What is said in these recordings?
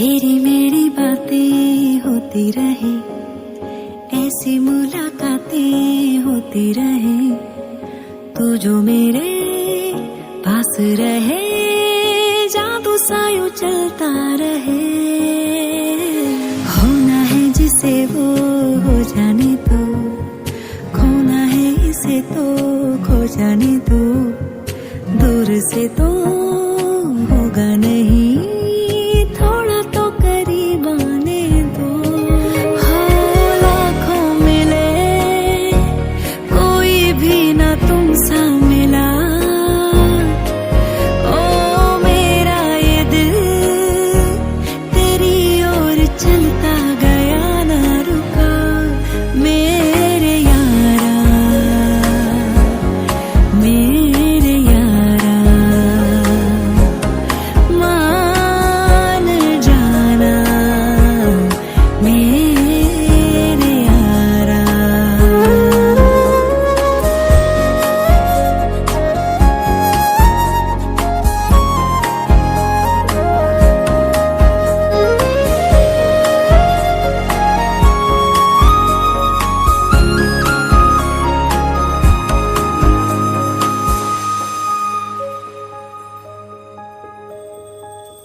तेरी मेरी बातें होती रहे, ऐसी मुलाकातें होती रहे, तू जो मेरे पास रहे, जादू सा यूं चलता रहे। होना है जिसे वो हो जाने दो, खोना है इसे तो खो जाने दो, दूर से तो होगा नहीं, थोड़ा तो करीब आने दो। हो लाखों मिले, कोई भी ना तुम सा मिला, ओ मेरा ये दिल तेरी ओर चलता गया ना रुका। मेरे यारा, मेरे यारा, मान जाना मेरे यारा।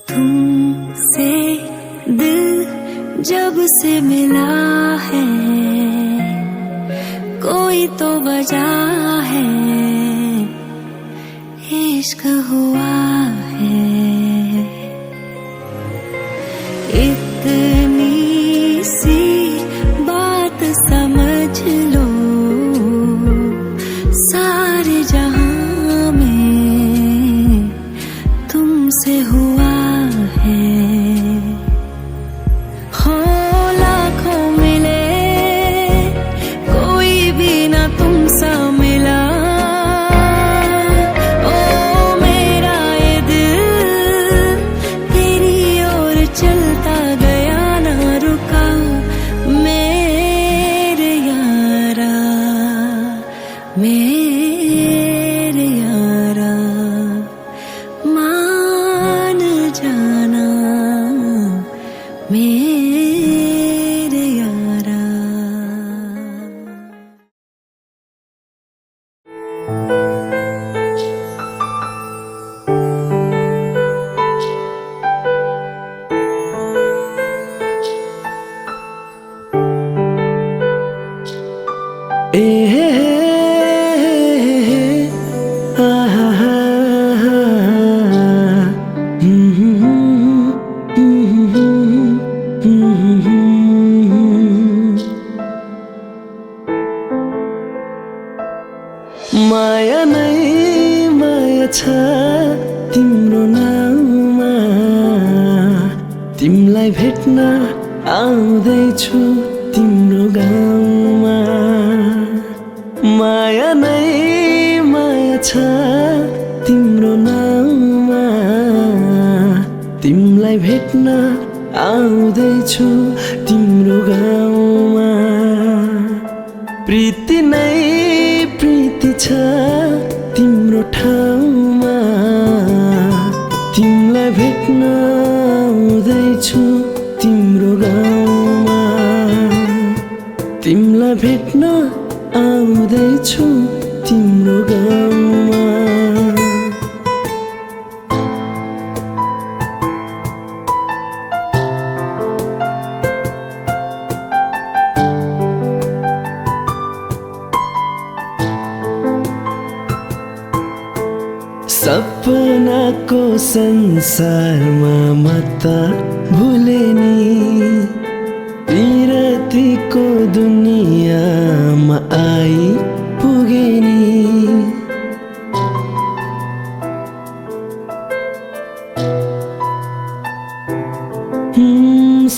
तुमसे दिल जब से मिला है, कोई तो वजह है, इश्क हुआ है। इतनी सी बात समझ लो, सारे जहां में तुमसे हुआ है। हो लाखों मिले, कोई भी ना तुम सा मिला, ओ मेरा ये दिल तेरी ओर चलता गया ना रुका। मेरे यारा, मेरे यारा, मान जाना मेरे यारा। ए हे माया नै माया छ तिम्रो नाममा, तिमलाई भेट्न आउँदैछु तिम्रो गाउँमा। माया नै माया छ तिम्रो नाममा, तिमलाई भेट्न आउँदैछु तिम्रो गाउँमा। प्रीति नै प्रीति छ तिम्रो ठाउँमा, तिमलाई भेट्न आउँदैछु तिम्रो गाउँमा। तिमलाई भेट्न आउँदैछु तिम्रो गाउँमा। सपनाको संसारमा म त भुले नि, पिरतीको दुनियाँमा आई पुगे नि।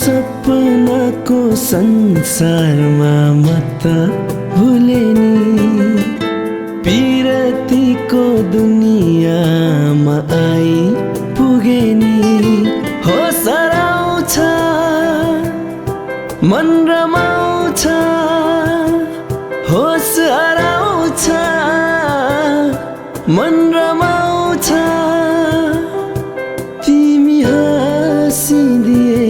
सपनाको संसारमा म त भुले नि, पिरतीको दुनियाँमा आई पुगे नि। होस हराउँछ मन रमाउँछ, होस हराउँछ मन रमाउँछ, तिमी हाँसिदिए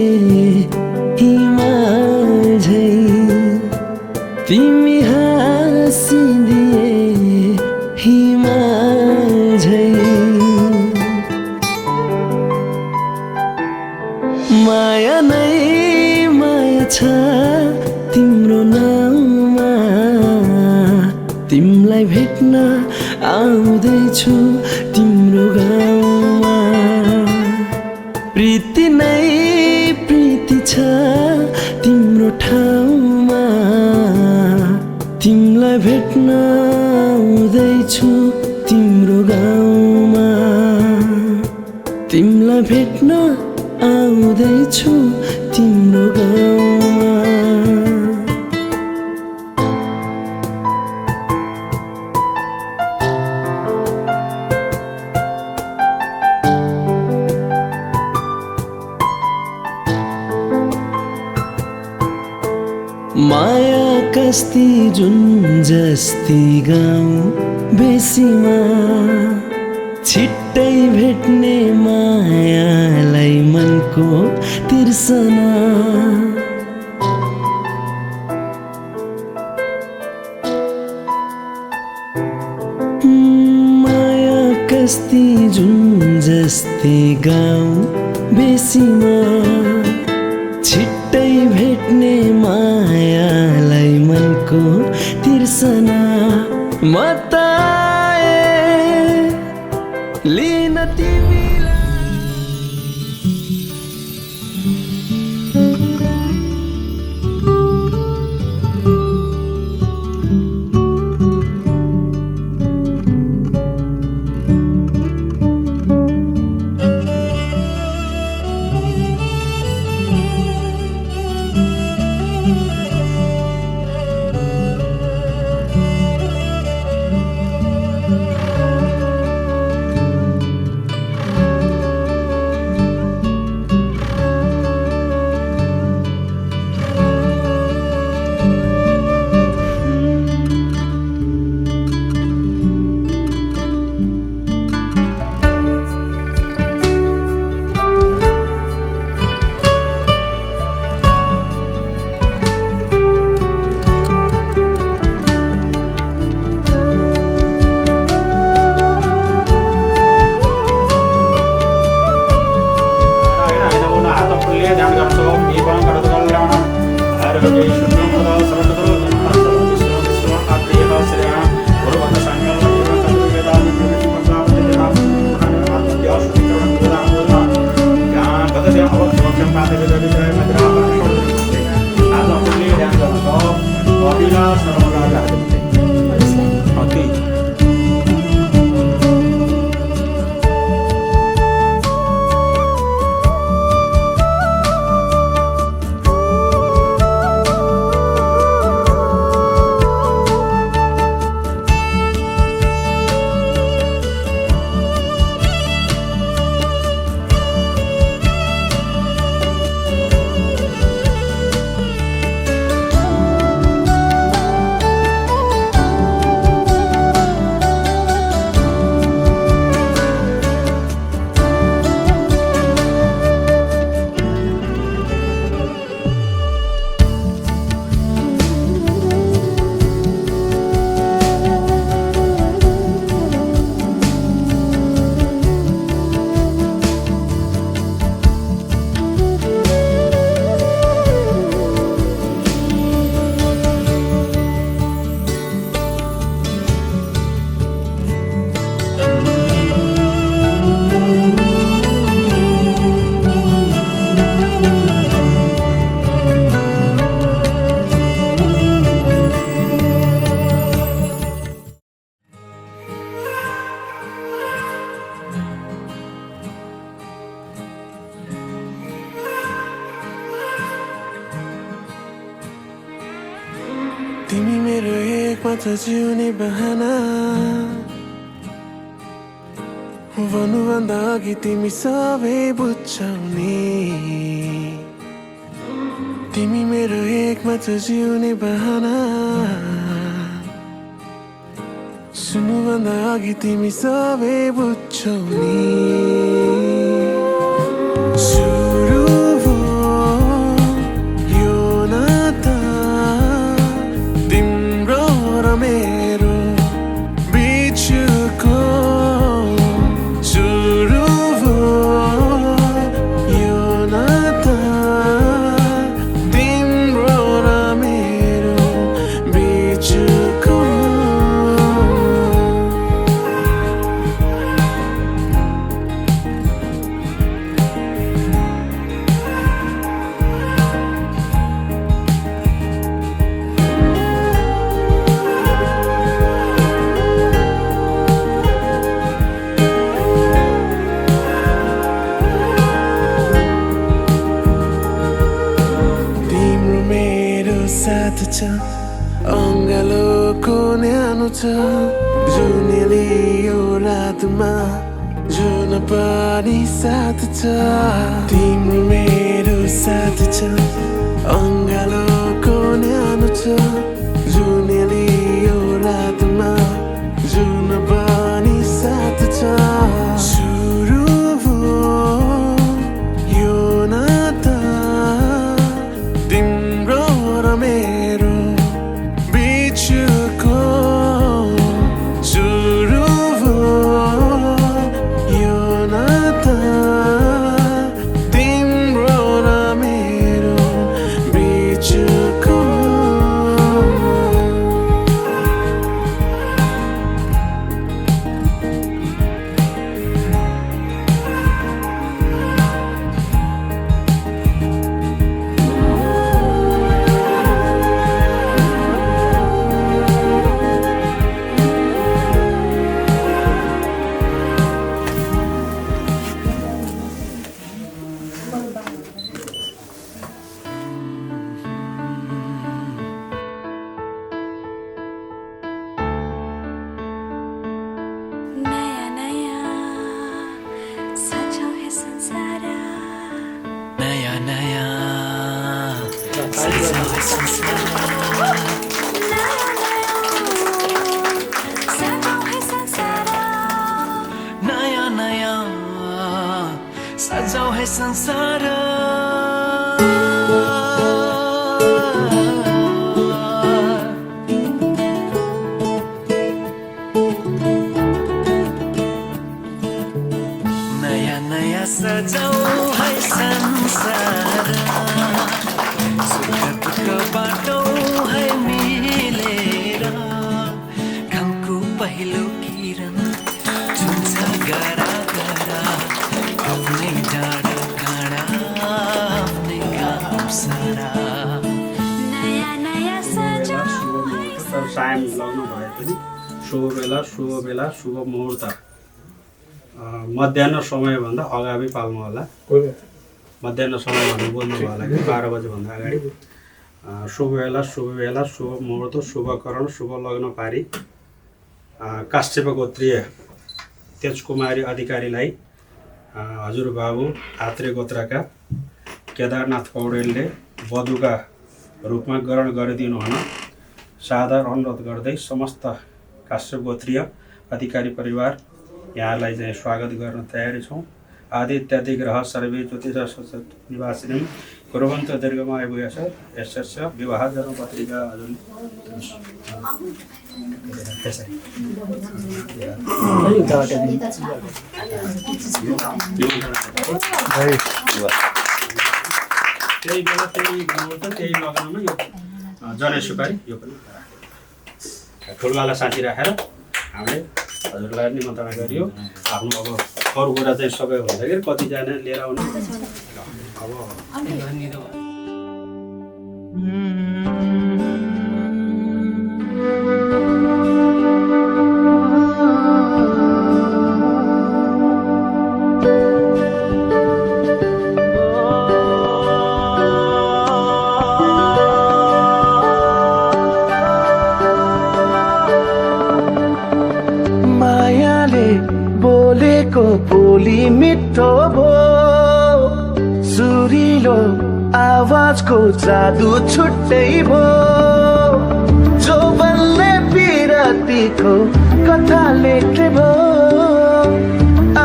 गाँसिदिए हिमाल झै माया नै माया छ तिम्रो नाममा तिमलाई भेट्न आउँदैछु तिम्रो गाउँमा प्रीति नै प्रीति छ तिम्रो ठाउँमा तिमलाई भेट्न आउँदैछु तिम्रो गाउँमा तिमलाई भेट्न आउँदैछु तिम्रो गाउँमा माया कस्ती जुन जस्ती गाउँ बेसीमा छिट्टै भेट्ने मायालाई मनको तिर्सना माया कस्ती जुन जस्ती गाउँ बेसीमा छिट्टै भेट्ने मायालाई मनको तिर्सना मताए लिन तिमी मेरो एकमात्र जिउने बहाना भन्नुभन्दा अघि तिमी सबै बुझ्छौ नि तिमी मेरो एकमात्र जिउने बहाना सुन्नुभन्दा अघि तिमी सबै बुझ्छौ नि me को न्यानो छ जुनेली यो रातमा जुन पनि साथ छ तिम्रो मेरो साथ छ अङ्गालोको न्यानो छ जुनेली यो रातमा जुन पनि साथ छ सुरु यो नाता तिम्रो र मेरो बिचको सुरु यो नाता तिम्रो र मेरो बिचको नया नया सजो है संसार नया नया सजो है संसार सजो है संसार नया नया सजो है संसार नया नया सजो है संसार सुख दुःख बाटो है मिलेर घामको पहिलो किरण छुन्छ गरा गरा आफ्नै डाँडा काँडा आफ्नै काम सारा नया नया सजो है तर सायम लग्न भएपछि शुभ बेला शुभ मुहुर्त मध्याह्न समयभन्दा अगावै पाल्नु होला मध्याह्न समय भनेर बोल्नुभयो होला कि 12 बजेभन्दा अगाडि शुभ बेला शुभ मुहुर्त शुभकरण शुभ लग्न पारी काश्यप गोत्रीय तेजकुमारी अधिकारीलाई हजुरबाबु आत्रे गोत्रका केदारनाथ पौडेलले वधुका रूपमा ग्रहण गरिदिनु हुन सादर अनुरोध गर्दै समस्त काश्यप गोत्रीय अधिकारी परिवार यहाँलाई चाहिँ स्वागत गर्न तयारी छौँ। आदित्यादि ग्रह सर्वे ज्योतिष निवासिनी कुर्वन्त दीर्घमाय भूयस यस्य विवाह जन्म पत्रिका त्यही बेला त्यही मुहुर्त त्यही लग्नमा यो जनै सुपारी यो पनि ठुलवाला साथी राखेर हामीले हजुरलाई निमन्त्रणा गरियो। आफ्नो अब अरू कुरा चाहिँ सबै हुँदाखेरि कतिजना लिएर आउनु अब बोलेको बोली मिठो भो सुरिलो आवाजको जादु छुट्टै भो जो बल्ने पिरातीको कथा लेख्ने भो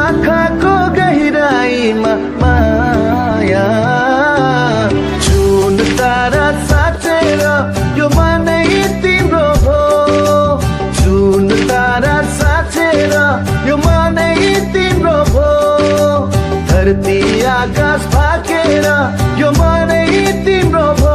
आँखाको गहिराईमा माया जुन तारा साँचेर यो मनै तिम्रो भो जुन तारा साँचेर यो मनै तिम्रो भो धरती आकाश भाकेर यो मनै तिम्रो भो